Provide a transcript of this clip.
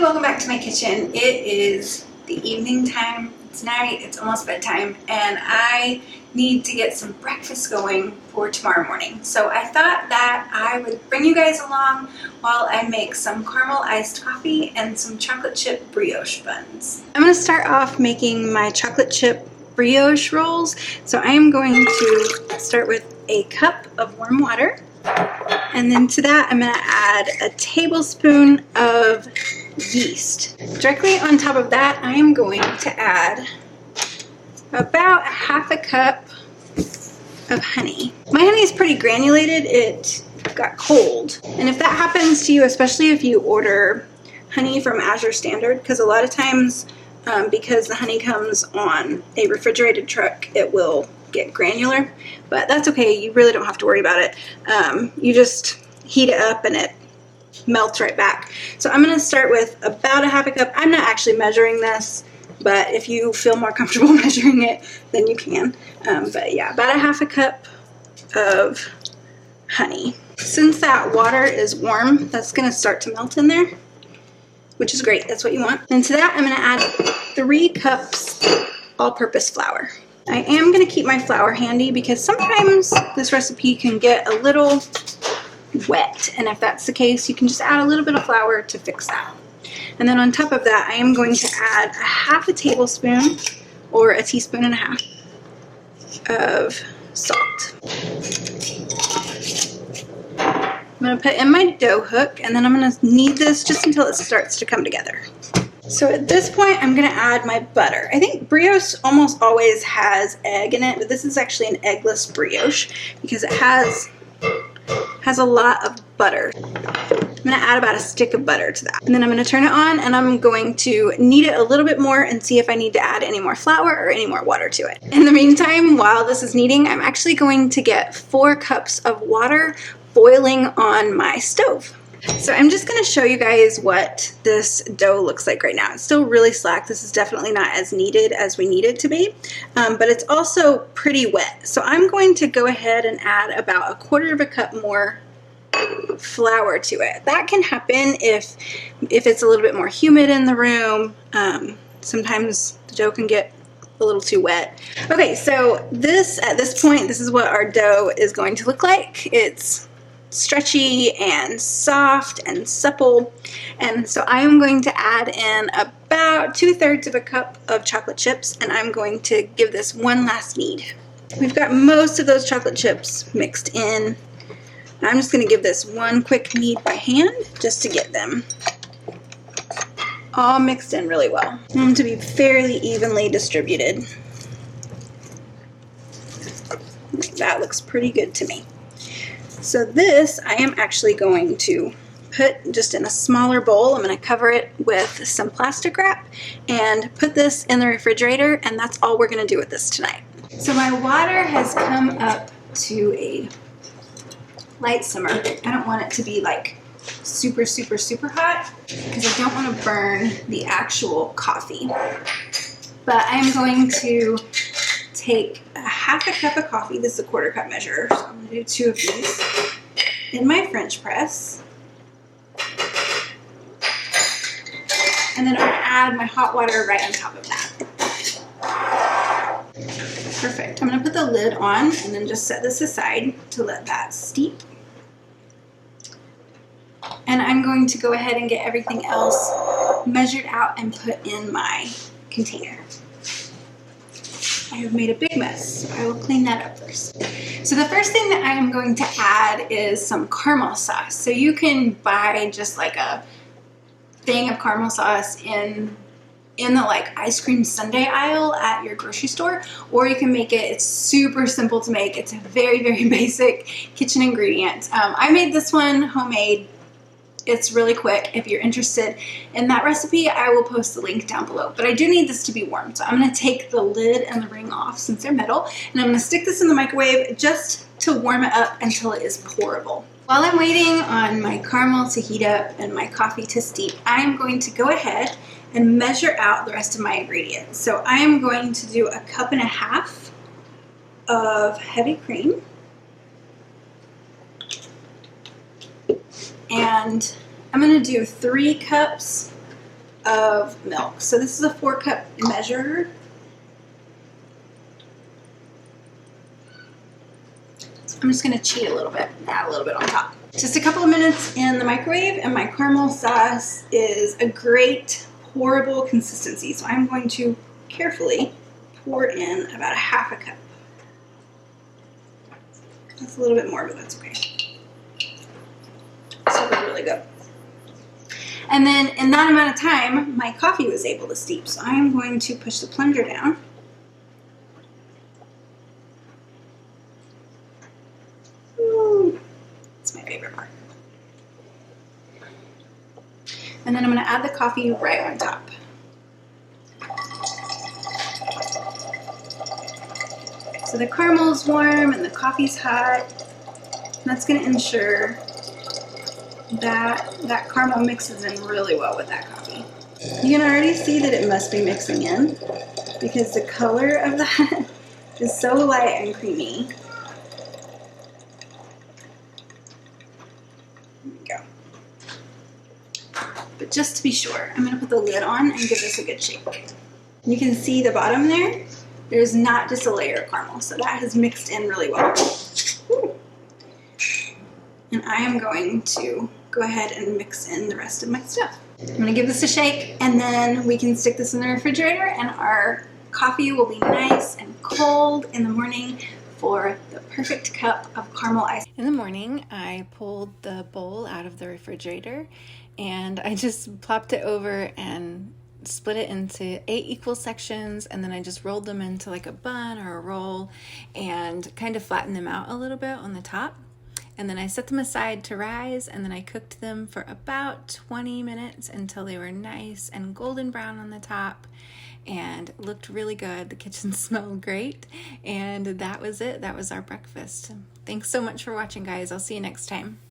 Hey, welcome back to my kitchen. It is the evening time. It's night, it's almost bedtime, and I need to get some breakfast going for tomorrow morning. So I thought that I would bring you guys along while I make some caramel iced coffee and some chocolate chip brioche buns. I'm going to start off making my chocolate chip brioche rolls. So I am going to start with a cup of warm water. And then to that, I'm going to add a tablespoon of yeast. Directly on top of that, I am going to add about half a cup of honey. My honey is pretty granulated. It got cold. And if that happens to you, especially if you order honey from Azure Standard, because a lot of times, because the honey comes on a refrigerated truck, it will get granular, but that's okay. You really don't have to worry about it. You just heat it up and it melts right back. So I'm going to start with about a half a cup. I'm not actually measuring this, but if you feel more comfortable measuring it, then you can. But yeah, about a half a cup of honey. Since that water is warm, that's going to start to melt in there, which is great. That's what you want. And to that, I'm going to add 3 cups all-purpose flour. I am going to keep my flour handy because sometimes this recipe can get a little wet, and if that's the case, you can just add a little bit of flour to fix that. And then on top of that, I am going to add a half a tablespoon or a teaspoon and a half of salt. I'm going to put in my dough hook, and then I'm going to knead this just until it starts to come together. So at this point, I'm going to add my butter. I think brioche almost always has egg in it, but this is actually an eggless brioche because it has a lot of butter. I'm going to add about a stick of butter to that. And then I'm going to turn it on, and I'm going to knead it a little bit more and see if I need to add any more flour or any more water to it. In the meantime, while this is kneading, I'm actually going to get 4 cups of water boiling on my stove. So I'm just going to show you guys what this dough looks like right now. It's still really slack. This is definitely not as kneaded as we need it to be, but it's also pretty wet. So I'm going to go ahead and add about 1/4 cup more flour to it. That can happen if it's a little bit more humid in the room. Sometimes the dough can get a little too wet. Okay, so at this point, this is what our dough is going to look like. It's stretchy and soft and supple, and so I am going to add in about 2/3 of a cup of chocolate chips, and I'm going to give this one last knead. We've got most of those chocolate chips mixed in. I'm just going to give this one quick knead by hand just to get them all mixed in really well. I want them to be fairly evenly distributed. That looks pretty good to me. So this I am actually going to put just in a smaller bowl. I'm going to cover it with some plastic wrap and put this in the refrigerator, and that's all we're going to do with this tonight. So my water has come up to a light simmer. I don't want it to be like super, super, super hot because I don't want to burn the actual coffee. But I'm going to take a half a cup of coffee. This is a 1/4 cup measure, so I'm going to do 2 of these in my French press. And then I'm going to add my hot water right on top of that. Perfect. I'm going to put the lid on and then just set this aside to let that steep. And I'm going to go ahead and get everything else measured out and put in my container. I have made a big mess, so I will clean that up first. So the first thing that I am going to add is some caramel sauce. So you can buy just like a thing of caramel sauce in the like ice cream sundae aisle at your grocery store, or you can make it. It's super simple to make. It's a very, very basic kitchen ingredient. I made this one homemade. It's really quick. If you're interested in that recipe, I will post the link down below. But I do need this to be warm, so I'm going to take the lid and the ring off since they're metal, and I'm going to stick this in the microwave just to warm it up until it is pourable. While I'm waiting on my caramel to heat up and my coffee to steep, I am going to go ahead and measure out the rest of my ingredients. So I am going to do 1.5 cups of heavy cream. And I'm going to do 3 cups of milk. So this is a 4-cup measure. So I'm just going to cheat a little bit, add a little bit on top. Just a couple of minutes in the microwave and my caramel sauce is a great pourable consistency. So I'm going to carefully pour in about a 1/2 cup. That's a little bit more, but that's okay. So it's really good. And then in that amount of time, my coffee was able to steep. So I'm going to push the plunger down. Ooh, that's my favorite part. And then I'm going to add the coffee right on top. So the caramel's warm and the coffee's hot. And that's going to ensure that that caramel mixes in really well with that coffee. You can already see that it must be mixing in because the color of that is so light and creamy. There we go. But just to be sure, I'm going to put the lid on and give this a good shake. You can see the bottom there. There's not just a layer of caramel, so that has mixed in really well. Woo. And I am going to go ahead and mix in the rest of my stuff. I'm gonna give this a shake and then we can stick this in the refrigerator and our coffee will be nice and cold in the morning for the perfect cup of caramel ice. In the morning, I pulled the bowl out of the refrigerator and I just plopped it over and split it into 8 equal sections, and then I just rolled them into like a bun or a roll and kind of flattened them out a little bit on the top. And then I set them aside to rise, and then I cooked them for about 20 minutes until they were nice and golden brown on the top and looked really good. The kitchen smelled great, and that was it. That was our breakfast. Thanks so much for watching, guys. I'll see you next time.